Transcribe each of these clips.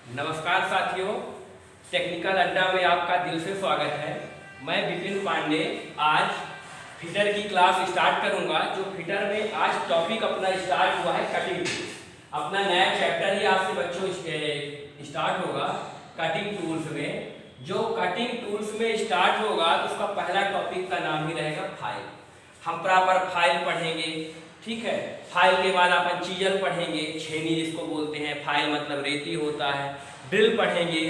नमस्कार साथियों, टेक्निकल अड्डा में आपका दिल से स्वागत है। मैं विपिन पांडे आज फिटर की क्लास स्टार्ट करूंगा। जो फिटर में आज टॉपिक अपना स्टार्ट हुआ है कटिंग टूल्स। अपना नया चैप्टर ही आज से बच्चों स्टार्ट होगा कटिंग टूल्स में। जो कटिंग टूल्स में स्टार्ट होगा तो उसका पहला टॉपिक का नाम ही रहेगा फाइल। हम प्रॉपर फाइल पढ़ेंगे, ठीक है। फाइल के बाद अपन चीजल पढ़ेंगे, छेनी जिसको बोलते हैं, फाइल मतलब रेती होता है। ड्रिल पढ़ेंगे,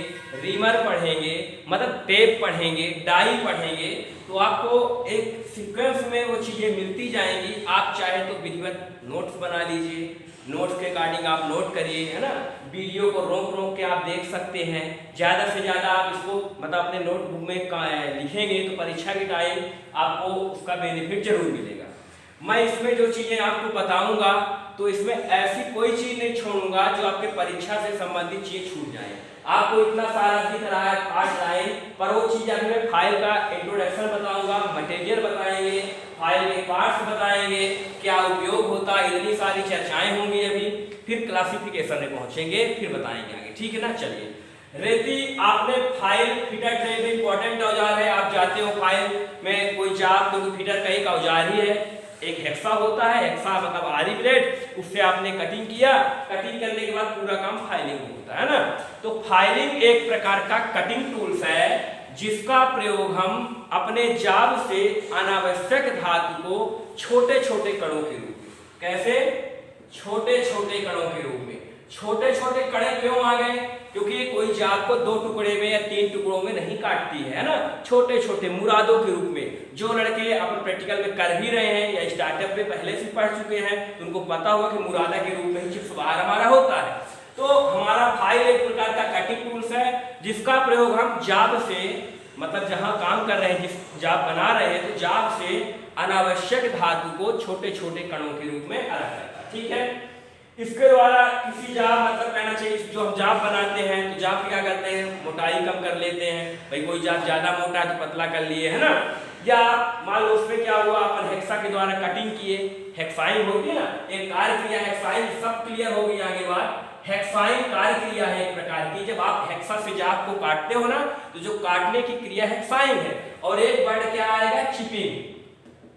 रीमर पढ़ेंगे, मतलब टेप पढ़ेंगे, डाई पढ़ेंगे। तो आपको एक सीक्वेंस में वो चीज़ें मिलती जाएंगी। आप चाहे तो विधिवत नोट्स बना लीजिए, नोट्स के अकॉर्डिंग आप नोट करिए, है ना। वीडियो को रोक रोक के आप देख सकते हैं। ज़्यादा से ज़्यादा आप इसको मतलब अपने नोटबुक में लिखेंगे तो परीक्षा के टाइम आपको उसका बेनिफिट जरूर मिलेगा। मैं इसमें जो चीज़ें आपको बताऊंगा तो इसमें ऐसी कोई चीज़ नहीं छोड़ूंगा जो आपके परीक्षा से संबंधित चीज़ छूट जाए। आपको इतना सारा दिख रहा है 8 लाइन, पर वो चीज़ अभी मैं फाइल का इंट्रोडक्शन बताऊंगा, मटेरियल बताएंगे, फाइल के पार्ट्स बताएंगे, क्या उपयोग होता है, इतनी सारी चर्चाएं होंगी अभी। फिर क्लासिफिकेशन में पहुंचेंगे, फिर बताएंगे आगे, ठीक है ना। चलिए, रेती आपने फाइल फिटर ट्रे में इंपॉर्टेंट औजार है। आप जाते हो फाइल में कोई जाप तो फिटर का एक औजार ही है। एक हेक्सा होता है, हेक्सा मतलब आरी ब्लेड, उससे आपने कटिंग किया, कटिंग करने के बाद पूरा काम फाइलिंग होता है ना। तो फाइलिंग एक प्रकार का कटिंग टूल्स है जिसका प्रयोग हम अपने जाब से अनावश्यक धातु को छोटे छोटे कणों के रूप में, कैसे छोटे छोटे कणों के रूप में। छोटे छोटे कणे क्यों आ गए? क्योंकि कोई जाब को 2 टुकड़े में या 3 टुकड़ों में नहीं काटती है ना। छोटे छोटे मुरादों के रूप में। जो लड़के अपन प्रैक्टिकल में कर भी रहे हैं या स्टार्टअप में पहले से पढ़ चुके हैं तो उनको पता होगा कि मुरादा के रूप में ही चिप्स बाहर हमारा होता है। तो हमारा फाइल एक प्रकार का कटिंग टूल्स है जिसका प्रयोग हम जाब से, मतलब जहां काम कर रहे हैं, जिस जाब बना रहे हैं, तो जाब से अनावश्यक धातु को छोटे छोटे कणों के रूप में अलग करता है, ठीक है। इसके द्वारा किसी जाब, मतलब कहना चाहिए जो हम जाब बनाते हैं तो जाब क्या करते हैं, मोटाई कम कर लेते हैं। भाई कोई जाब ज्यादा मोटा है तो पतला कर लिए, है ना। या मान लो उसमें क्या हुआ, अपन हेक्सा के द्वारा कटिंग किए, हेक्साइन होगी ना, एक कार्य क्रिया हेक्साइन, सब क्लियर होगी आगे बात। हेक्साइन कार्य क्रिया है एक प्रकार की। जब आप हेक्सा से जाब को काटते हो ना तो जो काटने की क्रिया हेक्साइन है। और एक वर्ड क्या आएगा, चिपिंग,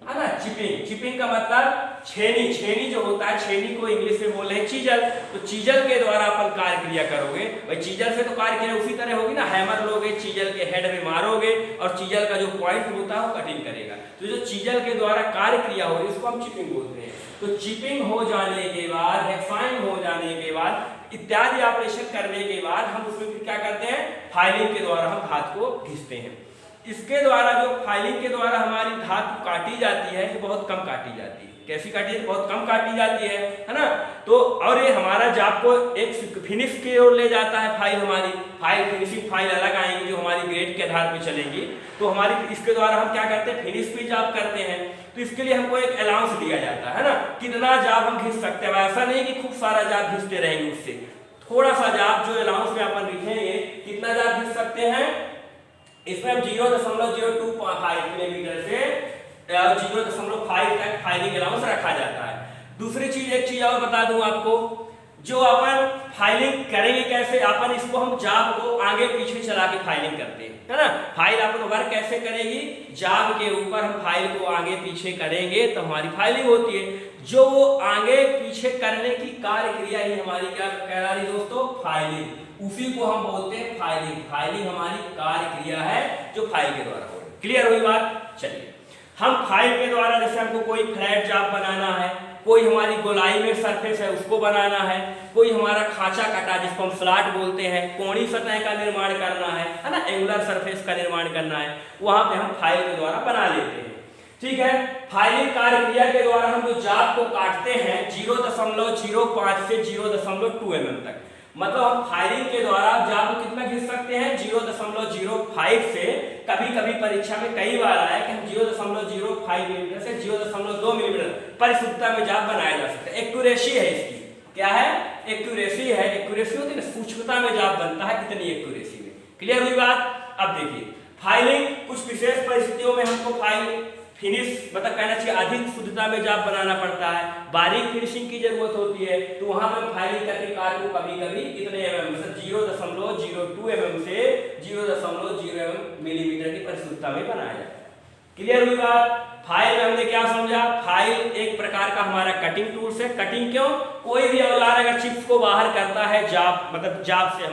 है ना। चिपिंग, चिपिंग का मतलब छेनी। छेनी जो होता है, छेनी को इंग्लिश में बोले हैं चीजल। तो चीजल के द्वारा अपन कार्य क्रिया करोगे। भाई चीजल से तो कार्य क्रिया उसी तरह होगी ना, हैमर लोगे, चीजल के हेड में मारोगे और चीजल का जो पॉइंट होता है वो कटिंग करेगा। तो जो चीजल के द्वारा कार्य क्रिया होगी उसको हम चिपिंग बोलते हैं। तो चिपिंग हो जाने के बाद, हेक्साइन हो जाने के बाद, इत्यादि ऑपरेशन करने के बाद हम उसमें फिर क्या करते हैं, फाइलिंग के द्वारा हम धातु को घिसते हैं। इसके द्वारा जो फाइलिंग के द्वारा हमारी धातु काटी जाती है ये बहुत कम काटी जाती है। कैसी काटी है? बहुत कम काटी जाती है ना। तो और ये हमारा जाब को एक फिनिश की ओर ले जाता है। फाइल हमारी फाइल फिनिशिंग फाइल अलग आएंगी जो हमारी ग्रेड के आधार पर चलेंगी। तो हमारी इसके द्वारा हम क्या करते हैं, फिनिश भी जाब करते हैं। तो इसके लिए हमको एक अलाउंस दिया जाता है ना, कितना जाब हम घिस सकते हैं। ऐसा नहीं कि खूब सारा जाब घिसते रहेंगे, उससे थोड़ा सा जाब जो अलाउंस में अपन लिखेंगे, कितना जाब घिस सकते हैं। इसमें हम 0.025 मिलीमीटर से 0.5 तक फाइलिंग अलाउंस रखा जाता है। दूसरी चीज, एक चीज और बता दूं आपको, जो अपन फाइलिंग करेंगे कैसे, अपन इसको हम जाब को आगे पीछे चला के फाइलिंग करते हैं, है ना। फाइल अपन वर्क कैसे करेगी, जाब के ऊपर हम फाइल को आगे पीछे करेंगे तो हमारी फाइलिंग होती है। जो वो आगे पीछे करने की कार्य क्रिया ही हमारी क्या कहलाती है दोस्तों, फाइलिंग। उसी को हम बोलते हैं फाइलिंग। फाइलिंग हमारी कार्य क्रिया है जो फाइल के द्वारा हो रही है। क्लियर हुई बात। चलिए, हम फाइल के द्वारा जैसे हमको कोई फ्लैट जाब बनाना है, कोई हमारी गोलाई में सरफेस है उसको बनाना है, कोई हमारा खांचा कटा जिसको हम स्लॉट बोलते हैं, कोणी सतह का निर्माण करना है ना, एंगुलर सरफेस का निर्माण करना है, वहां पे हम फाइल के द्वारा बना लेते हैं, ठीक है। फाइलिंग कार्य क्रिया के द्वारा हम जो जाब को काटते हैं 0.05 से 0.2 mm तक, मतलब हम फाइलिंग के द्वारा जाब को कितना घिस सकते हैं, 0.05 से। कभी कभी परीक्षा में कई बार आया कि हम 0.05 मिलीमीटर से 0.2 मिलीमीटर परिशुद्धता में जाब बनाया जा सकता है। एक्यूरेसी है इसकी, क्या है, एक्यूरेसी है। एक्यूरेसी होती है ना, सूक्ष्मता में जाब बनता है, कितनी एक्यूरेसी में। क्लियर हुई बात। अब देखिए, फाइलिंग कुछ विशेष परिस्थितियों में हमको फाइल फिनिश मतलब कहना चाहिए अधिक शुद्धता में जाब बनाना पड़ता है, बारीक फिनिशिंग की जरूरत होती है। तो वहां पर फाइलिंग करके कार्य को कभी कभी इतने मतलब 0.02 mm से 0.0 मिलीमीटर की परिशुद्धता में बनाया जाता है। क्लियर हुई बात? फाइल में हमने क्या समझा? फाइल एक प्रकार का हमारा कटिंग टूल्स है। कटिंग क्यों? कोई भी औजार अगर चिप्स को बाहर करता है जाब, मतलब जाब से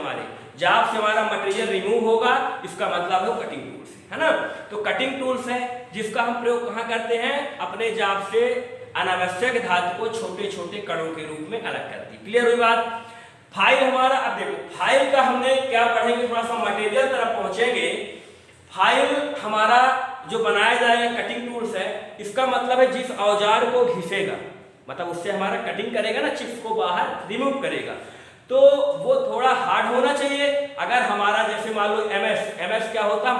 हमारा मटेरियल रिमूव होगा, इसका मतलब है वो कटिंग टूल्स है ना। तो कटिंग टूल्स है जिसका हम प्रयोग कहाँ करते हैं? अपने जाब से अनावश्यक धातु को छोटे छोटे कणों के रूप में अलग करती है। क्लियर हुई बात? फाइल हमारा, अब देखो फाइल का हमने क्या पढ़ेंगे, थोड़ा सा मटेरियल तरफ पहुंचेंगे। फाइल हमारा जो बनाया जाएगा कटिंग टूल्स है, इसका मतलब है जिस औजार को घिसेगा, मतलब उससे हमारा कटिंग करेगा ना, चिप्स को बाहर रिमूव करेगा, तो वो थोड़ा हार्ड होना चाहिए। अगर हमारा जैसे मान लो एमएस क्या होता है?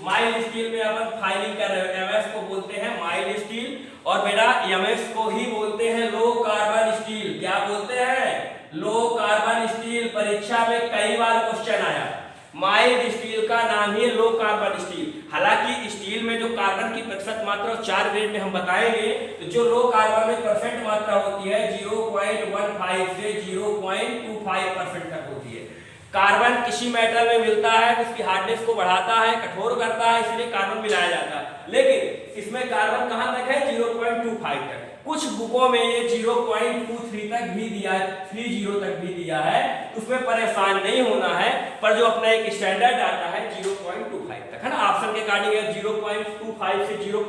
माइल्ड स्टील में अपन फाइलिंग कर रहे हो, एमएस को बोलते हैं माइल्ड स्टील, और बेटा एमएस को ही बोलते हैं लो कार्बन स्टील। क्या बोलते हैं? Low carbon steel. परीक्षा में कई बार क्वेश्चन आया, माइल्ड स्टील का नाम ही लो कार्बन स्टील। हालांकि स्टील में जो कार्बन की प्रतिशत मात्रा 4 ग्रेड में हम बताएंगे, तो जो लो कार्बन में परसेंट मात्रा होती है 0.15 से 0.25% तक होती है। कार्बन किसी मेटल में मिलता है तो उसकी हार्डनेस को बढ़ाता है, कठोर करता है, इसलिए कार्बन मिलाया जाता है। लेकिन इसमें कार्बन कहां तक है? 0.25 तक। कुछ बुकों में ये 0.23 तक भी दिया है, 30 तक भी दिया है, उसमें परेशान नहीं होना है। पर जो अपना एक स्टैंडर्ड आता है 0.25 तक है ना। ऑप्शन के अकॉर्डिंग 0.25 से 0.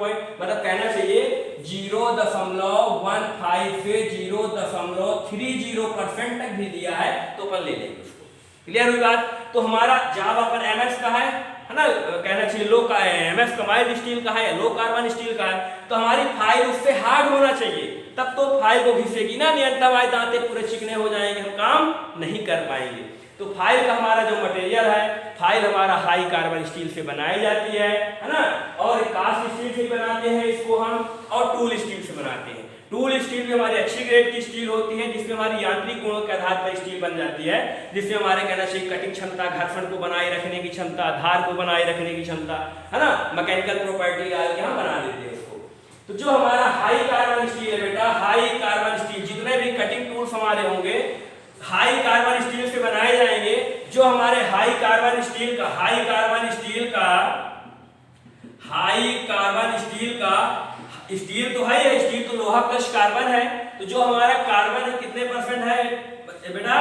मतलब कहना चाहिए 0.15 से 0.30% तक भी दिया है तो अपन ले लेंगे उसको। क्लियर हुई बात? तो हमारा जब अपन एमएस का है ना, कहना चाहिए लो का एमएस का माइल्ड स्टील का है, लो कार्बन स्टील का है, तो हमारी फाइल उससे हार्ड होना चाहिए, तब तो फाइल को घिसेगी ना, नहीं हमारे दांते पूरे चिकने हो जाएंगे, हम काम नहीं कर पाएंगे। तो फाइल का हमारा जो मटेरियल है, फाइल हमारा हाई कार्बन स्टील से बनाई जाती है ना, और कास्ट स्टील से बनाते हैं इसको हम, और टूल स्टील से बनाते हैं। टूल स्टील भी हमारी अच्छी ग्रेड की स्टील होती है, जिसमें हमारी यांत्रिक गुणों के आधार पर स्टील बन जाती है, जिसमें हमारे कहना चाहिए कटिंग क्षमता, घर्षण को बनाए रखने की क्षमता, धार को बनाए रखने की क्षमता है ना, मैकेनिकल प्रॉपर्टी डाल के हम बना देते हैं उसको। तो जो हमारा हाई कार्बन स्टील है बेटा, हाई कार्बन स्टील, जितने भी कटिंग टूल्स हमारे होंगे हाई कार्बन स्टील से बनाए जाएंगे। जो हमारे हाई कार्बन स्टील का स्टील तो है, स्टील तो लोहा प्लस कार्बन है, तो जो हमारा कार्बन है कितने परसेंट है बेटा?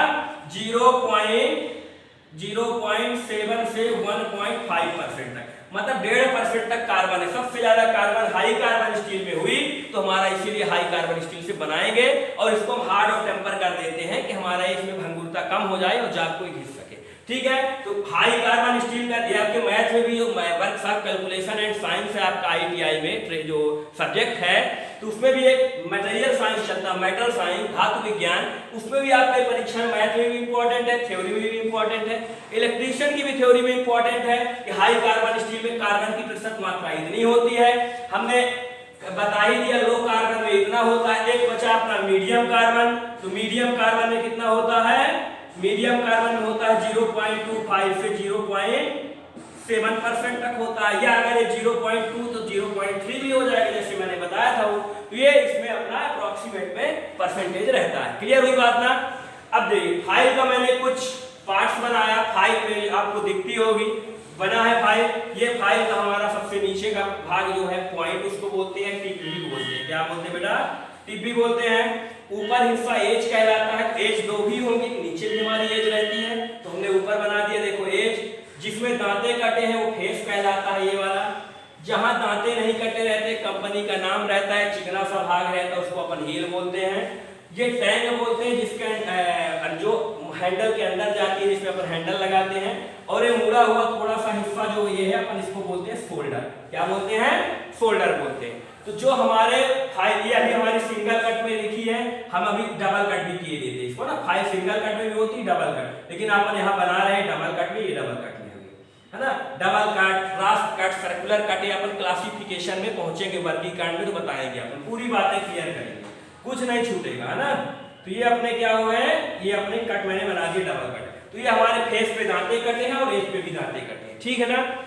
0.7 से 1.5% तक, मतलब 1.5% तक कार्बन है। सबसे ज्यादा कार्बन हाई कार्बन स्टील में हुई, तो हमारा इसीलिए हाई कार्बन स्टील से बनाएंगे, और इसको हम हार्ड और टेम्पर कर देते हैं कि हमारा इसमें भंगुरता कम हो जाए और जाब को घिस सके। ठीक है, तो हाई कार्बन स्टील का दिया आपके मैथ में भी जो वर्कशॉप कैलकुलेशन एंड साइंस है आपका आईटीआई में जो सब्जेक्ट है, तो उसमें भी एक मटेरियल साइंस चलता है, मेटल साइंस, धातु विज्ञान, उसमें भी आपके परीक्षा में मैथ में भी इंपॉर्टेंट है, थ्योरी में भी इंपॉर्टेंट है, इलेक्ट्रिशियन की भी थ्योरी में इंपॉर्टेंट है कि हाई कार्बन स्टील में कार्बन की प्रतिशत मात्रा इतनी होती है। हमने बता ही दिया लो कार्बन में इतना होता है। एक बचा अपना मीडियम कार्बन, तो मीडियम कार्बन में कितना होता है? मीडियम कार्बन में होता है 0.25 से 0.7% तक होता है, या अगर ये 0.2 तो 0.3 भी हो जाएगा, जैसे मैंने बताया था वो, तो ये इसमें अपना अप्रोक्सीमेट में परसेंटेज रहता है। क्लियर हुई बात ना? अब देखिए फाइल का मैंने कुछ पार्ट्स बनाया, फाइल में आपको दिखती होगी बना है फाइल। ये फाइल का हमारा सबसे नीचे का भाग जो है पॉइंट, उसको बोलते हैं टिप भी बोलते हैं। क्या बोलते हैं बेटा? टिप भी बोलते हैं। ऊपर हिस्सा एज कहलाता है, एज दो भी होंगी, नीचे भी हमारी एज रहती है, तो हमने ऊपर बना दिया देखो एज। जिसमें दांते कटे हैं वो फेस कहलाता है, ये वाला। जहां दांते नहीं कटे रहते कंपनी का नाम रहता है, चिकना सा भाग रहता है, उसको अपन हील बोलते हैं। ये टैंग बोलते हैं, जिसके जो हैंडल के अंदर जाती है, जिसमें अपन हैंडल लगाते हैं। और ये मुड़ा हुआ थोड़ा सा हिस्सा जो ये है, अपन इसको बोलते हैं शोल्डर। क्या बोलते हैं? शोल्डर बोलते हैं। तो जो हमारे फाइल, ये अभी हमारी सिंगल कट में लिखी है, हम अभी डबल कट भी किए देते हैं इसको ना। फाइल सिंगल कट में भी होती है, डबल कट, लेकिन अपन यहाँ बना रहे हैं डबल कट में, ये डबल कट में है ना। Double cut, cross cut, circular cut, ये अपन क्लासिफिकेशन में पहुंचेंगे, वर्गीकरण में तो बताएंगे, अपन पूरी बातें क्लियर करेंगे, कुछ नहीं छूटेगा है ना। तो ये अपने क्या हुए हैं, ये अपने कट मैंने बना दिए डबल कट। तो ये हमारे फेस पे दांते कटे हैं और एज पे भी दांते कटे हैं, ठीक है ना।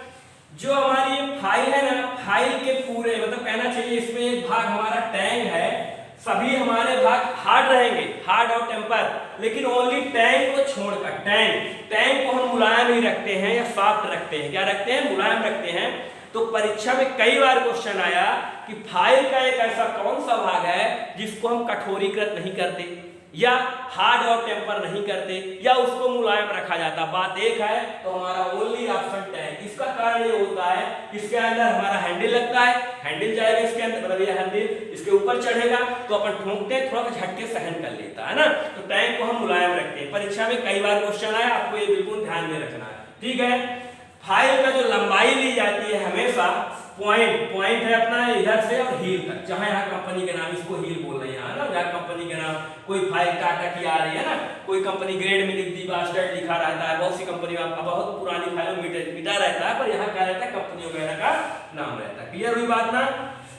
जो हमारी ये फाइल है ना, फाइल के पूरे मतलब कहना चाहिए इसमें एक भाग हमारा टैंग है, सभी हमारे भाग हार्ड रहेंगे, हार्ड और टेम्पर। लेकिन ओनली टैंक को छोड़कर, टैंक को हम मुलायम ही रखते हैं या सॉफ्ट रखते हैं। क्या रखते हैं? मुलायम रखते हैं। तो परीक्षा में कई बार क्वेश्चन आया कि फाइल का एक ऐसा कौन सा भाग है जिसको हम कठोरीकृत नहीं करते या हार्ड और टेम्पर नहीं करते या उसको मुलायम रखा जाता। बात एक है तो हमारा ओनली ऑप्शन टैंक। इसका कारण ये होता है इसके अंदर हमारा हैंडल लगता है, हैंडल जाएगा इसके अंदर, मतलब ये हैंडल इसके ऊपर चढ़ेगा तो अपन ठोंकते हैं, थोड़ा सा झटके सहन कर लेता है ना। तो टैंक को हम मुलायम रखते हैं। परीक्षा में कई बार क्वेश्चन आया, आपको ये बिल्कुल ध्यान में रखना है, ठीक है। फाइल का जो लंबाई ली जाती है हमेशा पॉइंट है अपना इधर से और हील तक, जहां यहाँ कंपनी के नाम, इसको हील बोल रहे हैं यहाँ ना, जहाँ कंपनी के नाम, कोई फाइल टाटा की आ रही है ना, कोई कंपनी ग्रेड में लिख दी, बास्टर्ड लिखा रहता है, बहुत सी कंपनी में आपका बहुत पुरानी फाइलों में मिटा रहता है, पर यहाँ क्या रहता है कंपनी वगैरह का नाम रहता है। क्लियर हुई बात ना?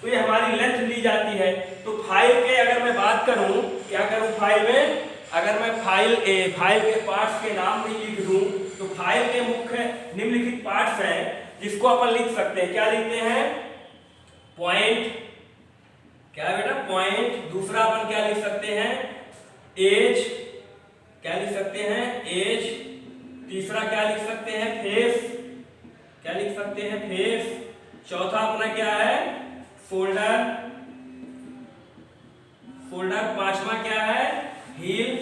तो ये हमारी लेंथ ली जाती है। तो फाइल के अगर मैं बात करूं, क्या करूं फाइल में, अगर मैं फाइल के पार्ट्स के नाम भी लिख दूं तो फाइल के मुख्य निम्नलिखित पार्ट्स हैं जिसको अपन लिख सकते हैं। क्या लिखते हैं? पॉइंट, क्या है बेटा? पॉइंट। दूसरा अपन क्या लिख सकते हैं? एज। क्या लिख सकते हैं? एज। तीसरा क्या लिख सकते हैं? फेस। क्या लिख सकते हैं? फेस। चौथा अपना क्या है? फोल्डर। पांचवा क्या है? हील,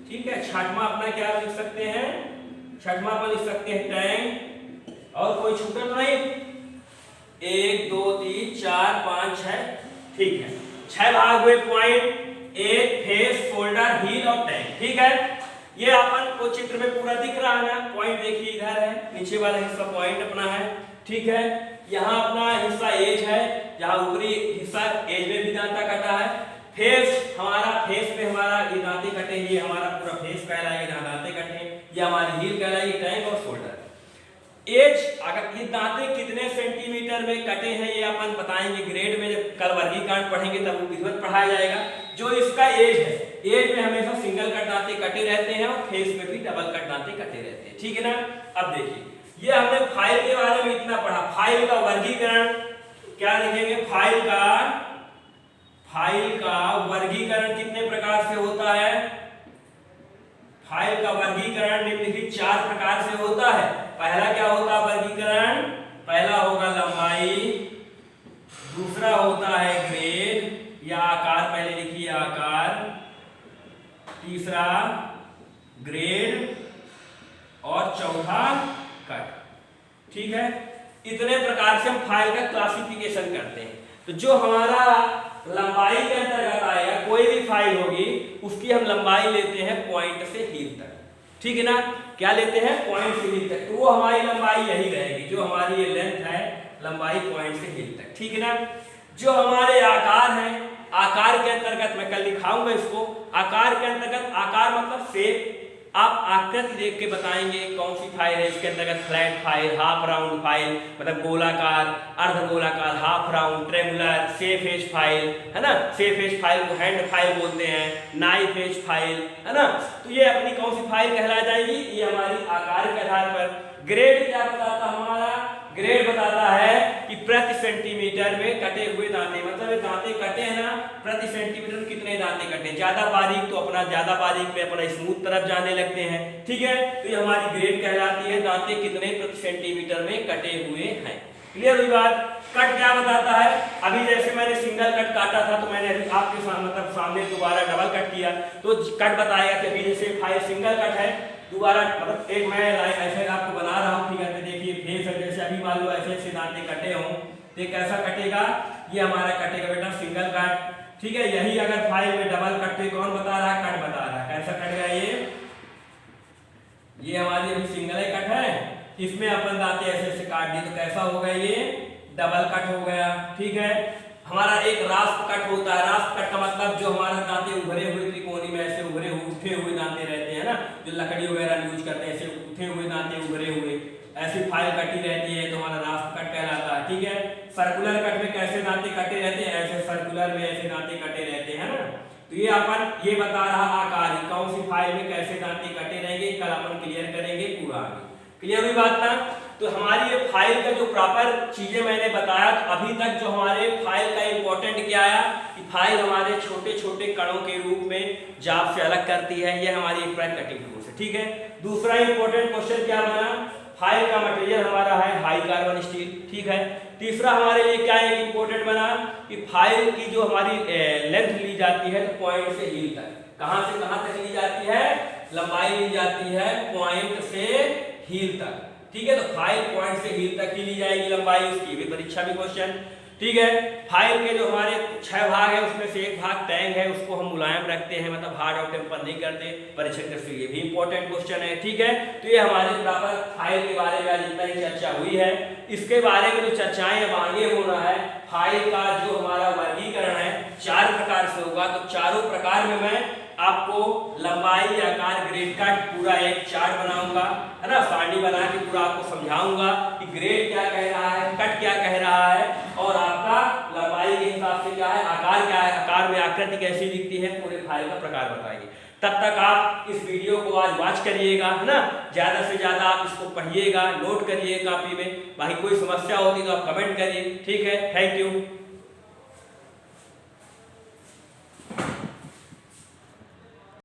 ठीक है। छठवां अपना क्या लिख सकते हैं? छठवां अपन लिख सकते हैं टैंक। और कोई छूटा तो नहीं? 1 2 3 4 5 6, ठीक है। 6 भाग हुए point, edge, face, shoulder, heel और टैंक, ठीक है। ये अपन को चित्र में पूरा दिख रहा है ना। पॉइंट देखिए इधर है, नीचे वाला हिस्सा पॉइंट अपना है, ठीक है। यहाँ अपना हिस्सा एज है, जहाँ ऊपरी हिस्सा एज में भी दांता कटा है। फेस हमारा, फेस पे हमारा ये दांते कटे, ये हमारा पूरा फेस कहलाएगा जहाँ दांते कटे, ये हमारी हील कहलाएगी, टैंक और शोल्डर। एज, अगर ये दांते कितने सेंटीमीटर में कटे हैं ये अपन बताएंगे ग्रेड में, जब कल वर्गीकरण पढ़ेंगे तब वो विधिवत पढ़ाया जाएगा। जो इसका एज है, एज में हमेशा सिंगल कट दांते कटे रहते हैं और फेस में भी डबल कट दांते कटे रहते हैं, ठीक है ना। अब देखिए, ये हमने फाइल के बारे में इतना पढ़ा। फाइल का वर्गीकरण क्या लिखेंगे? फाइल का वर्गीकरण कितने प्रकार से होता है? फाइल का वर्गीकरण निम्नलिखित 4 प्रकार से होता है। पहला क्या होता है वर्गीकरण? पहला होगा लंबाई, दूसरा होता है ग्रेड या आकार, पहले लिखिए आकार, तीसरा ग्रेड और चौथा कट, ठीक है। इतने प्रकार से हम फाइल का क्लासिफिकेशन करते हैं। तो जो हमारा लंबाई के अंतर्गत आएगा, कोई भी फाइल होगी उसकी हम लंबाई लेते हैं पॉइंट से हील तक, ठीक है ना। क्या लेते हैं? पॉइंट से हील तक। तो वो हमारी लंबाई यही रहेगी, जो हमारी ये लेंथ है, लंबाई पॉइंट से हील तक, ठीक है ना। जो हमारे आकार हैं, आकार के अंतर्गत मैं कल दिखाऊंगा इसको। आकार के अंतर्गत, आकार मतलब शेप, आप आकृति देख के बताएंगे कौन सी फाइल है इसके अंतर्गत। Flat file, half round file मतलब गोलाकार, अर्ध गोलाकार, half round, triangular, safe edge file, है ना। सेफ एज फाइल को हैंड फाइल बोलते हैं, नाइफ एज फाइल, है ना। तो ये अपनी कौन सी फाइल कहला जाएगी? ये हमारी आकार के आधार पर। ग्रेड क्या बताता हमारा? ग्रेड बताता है कि प्रति सेंटीमीटर में कटे हुए दांते, मतलब ये दांते कटे हैं ना, प्रति सेंटीमीटर में कितने दांते कटे। ज्यादा बारीक तो अपना ज्यादा बारीक में अपना स्मूथ तरफ जाने लगते हैं, ठीक है। तो ये हमारी ग्रेड कहलाती है, दांते कितने प्रति सेंटीमीटर में कटे हुए हैं। क्लियर हुई बात? कट क्या बताता है? अभी जैसे मैंने सिंगल कट काटा था तो मैंने अभी आपके मतलब सामने दोबारा डबल कट किया, तो कट बताएगा कि अभी जैसे फाइल सिंगल कट है, दोबारा मतलब एक मैं लाइन ऐसे आपको बना रहा हूँ, फिगर में देखिए फेस है, जैसे अभी मान लो ऐसे ऐसे दांते कटे हों तो कैसा कटेगा? ये हमारा कटेगा बेटा सिंगल कट, ठीक है। यही अगर फाइल में डबल कट तो कौन बता रहा है? कट बता रहा है। कैसा कटेगा ये हमारी अभी सिंगल ही कट है, इसमें अपन दांते ऐसे ऐसे काट दिए तो कैसा होगा? ये डबल कट हो गया, ठीक है। हमारा एक रास्प कट होता है। रास्प कट का मतलब जो हमारा दांते उभरे हुए त्रिकोणी में ऐसे उठे हुए दांते रहते हैं ना, जो लकड़ी वगैरह यूज करते हैं, ऐसे उठे हुए दांते उभरे हुए, ऐसी फाइल कटी रहती है तो हमारा रास्प कट कहलाता है, ठीक है। सर्कुलर कट में कैसे दांते कटे रहते हैं? ऐसे सर्कुलर में ऐसे दांते कटे रहते हैं ना। तो ये अपन ये बता रहा आकार, कौन सी फाइल में कैसे दांते कटे रहेंगे, कल अपन क्लियर करेंगे पूरा। क्लियर हुई बात ना? तो हमारी ये फाइल का जो प्रॉपर चीजें मैंने बताया, तो अभी तक जो हमारे फाइल का इंपॉर्टेंट क्या आया कि फाइल हमारे छोटे छोटे कणों के रूप में जाप से अलग करती है, ये हमारी एक कटिंग टूल्स है, ठीक है। दूसरा इंपॉर्टेंट क्वेश्चन क्या बना, फाइल का मटेरियल हमारा है हाई कार्बन स्टील, ठीक है। तीसरा हमारे लिए क्या एक इंपॉर्टेंट बना कि फाइल की जो हमारी लेंथ ली जाती है तो पॉइंट से हील तक, कहां से कहां तक ली जाती है, लंबाई ली जाती है पॉइंट से हील तक, ठीक है। तो फाइल पॉइंट से हील तक ही ली जाएगी लंबाई, उसकी भी परीक्षा में क्वेश्चन, ठीक है। फाइल के जो हमारे 6 भाग है उसमें से एक भाग टैंग है, उसको हम मुलायम रखते हैं, मतलब हार्ड और टेम्पर नहीं करते, परीक्षा दृष्टि ये भी इंपॉर्टेंट क्वेश्चन है, ठीक है। तो ये हमारे प्रॉपर फाइल के बारे में आज इतना ही चर्चा हुई है। इसके बारे में जो चर्चाएं अब आगे होना है, फाइल का जो हमारा वर्गीकरण है 4 प्रकार से होगा, तो चारों प्रकार में मैं आपको लंबाई, आकार, ग्रेड का पूरा एक चार्ट बनाऊंगा, है ना, सारणी बना के पूरा आपको समझाऊंगा कि ग्रेड क्या कह रहा है, कट क्या कह रहा है, और आपका लंबाई के हिसाब से क्या है, आकार क्या है, आकार में आकृति कैसी दिखती है, पूरे फाइल का प्रकार बताएंगे। तब तक आप इस वीडियो को आज वॉच करिएगा, है ना, ज्यादा से ज्यादा आप इसको पढ़िएगा, नोट करिए कॉपी में, बाकी कोई समस्या होती तो आप कमेंट करिए, ठीक है। Thank you.